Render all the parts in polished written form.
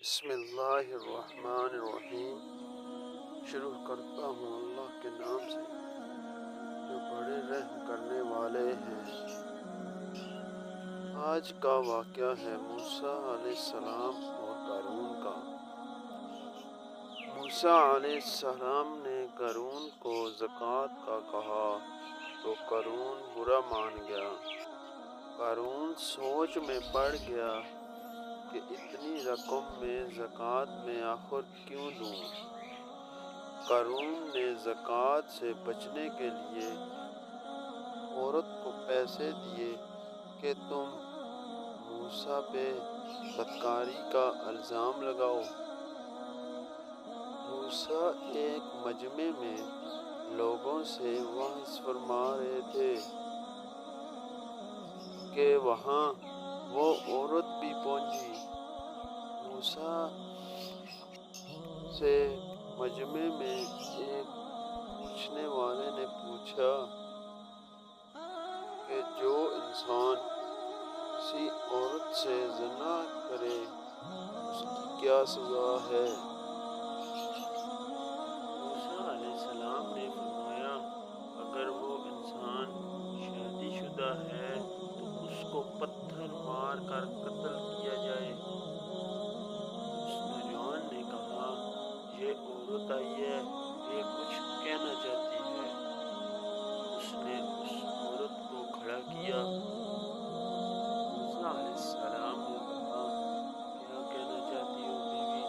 بسم اللہ الرحمن الرحیم۔ شروع کرتا ہوں اللہ کے نام سے جو بڑے رحم کرنے والے ہیں۔ آج کا واقعہ ہے موسیٰ علیہ السلام اور قارون کا۔ موسیٰ علیہ السلام نے قارون کو زکوٰۃ کا کہا تو قارون برا مان گیا۔ قارون سوچ میں پڑ گیا کہ اتنی رقم میں زکوٰۃ میں آخر کیوں دوں؟ قارون نے زکوٰۃ سے بچنے کے لیے عورت کو پیسے دیے کہ تم موسیٰ پہ بدکاری کا الزام لگاؤ۔ موسیٰ ایک مجمع میں لوگوں سے وعظ فرما رہے تھے کہ وہاں وہ عورت بھی پہنچی۔ موسیٰ سے مجمع میں ایک پوچھنے والے نے پوچھا کہ جو انسان کسی عورت سے زنا کرے اس کی کیا سزا ہے؟ موسیٰ علیہ السلام نے فرمایا اگر وہ انسان شادی شدہ ہے تو اس کو پتھر مار کر قتل کیا جائے۔ اس نوجوان نے کہا یہ عورت آئی ہے، یہ کچھ کہنا چاہتی ہے۔ اس نے اس عورت کو کھڑا کیا۔ موسیٰ علیہ السلام نے کہا کیا کہنا چاہتی ہو بیوی؟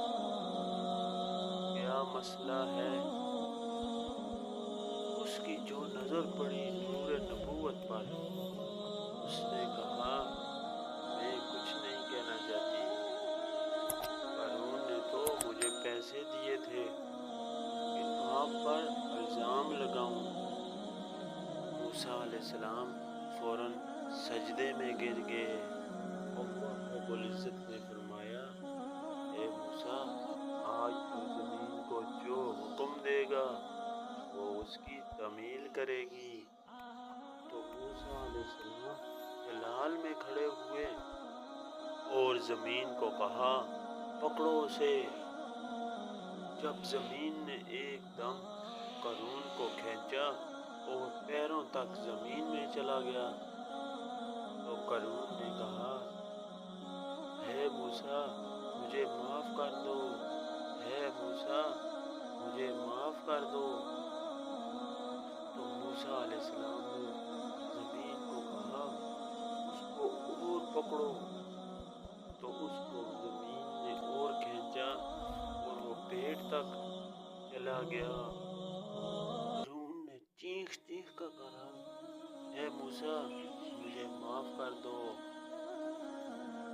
کیا مسئلہ ہے؟ اس کی جو نظر پڑی نور نبوت پر، اس نے کہا میں کچھ نہیں کہنا چاہتی۔ قارون نے تو مجھے پیسے دیے تھے کہ آپ پر الزام لگاؤں۔ موسیٰ علیہ السلام فوراً سجدے میں گر گئے۔ اللہ رب العزت نے فرمایا اے موسیٰ آج تو زمین کو جو حکم دے گا وہ اس کی تعمیل کرے گی۔ تو موسیٰ علیہ السلام جلال میں کھڑے ہوئے اور زمین کو کہا پکڑو اسے۔ جب زمین نے ایک دم قارون کو کھینچا اور پیروں تک زمین میں چلا گیا تو قارون نے کہا اے موسیٰ مجھے معاف کر دو، اے موسیٰ مجھے معاف کر دو۔ تو موسیٰ علیہ السلام نے زمین کو کہا اس کو اور پکڑو۔ تو اس کو زمین نے اور کھینچا اور وہ پیٹ تک چلا گیا۔ قارون نے چیخ چیخ کر کہا اے موسیٰ مجھے معاف کر دو۔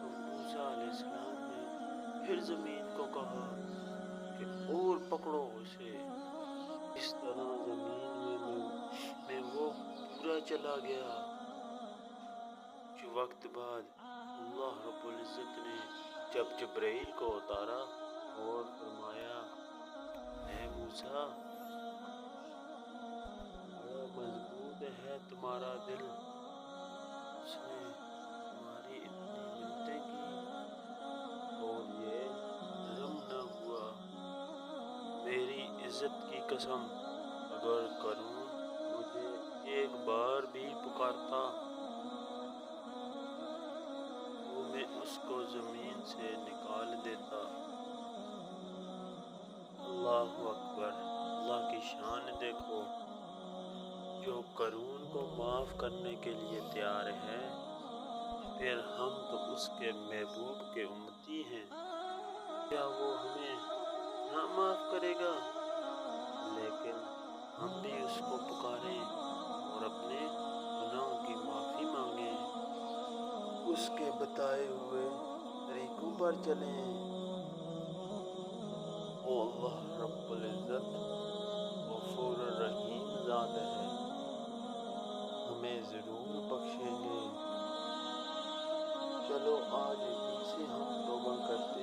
تو موسیٰ علیہ السلام نے پھر زمین کو کہا کہ اور پکڑو اسے۔ اس طرح زمین میں وہ پورا چلا گیا۔ کچھ وقت بعد اللہ رب العزت نے جب جبرائیل کو اتارا اور فرمایا اے موسیٰ بڑا مضبوط ہے تمہارا دل، اس نے تمہاری اتنی منتیں کی اور یہ نرم نہ ہوا۔ میری عزت کی قسم اگر قارون مجھے ایک بار بھی پکارتا تو میں اس کو زمین سے نکال دیتا۔ اللہ اکبر، اللہ کی شان دیکھو، جو قارون کو معاف کرنے کے لیے تیار ہے، پھر ہم تو اس کے محبوب کے امتی ہیں، کیا وہ ہمیں نہ معاف کرے گا؟ لیکن ہم بھی اس کو پکاریں اور اپنے گناہوں کی معافی مانگیں، اس کے بتائے ہوئے طریقوں پر چلیں۔ وہ اللہ رب العزت غفور الرحیم ذات ہے، ہمیں ضرور بخشیں گے۔ چلو آج اسی سے ہم توبہ کرتے ہیں۔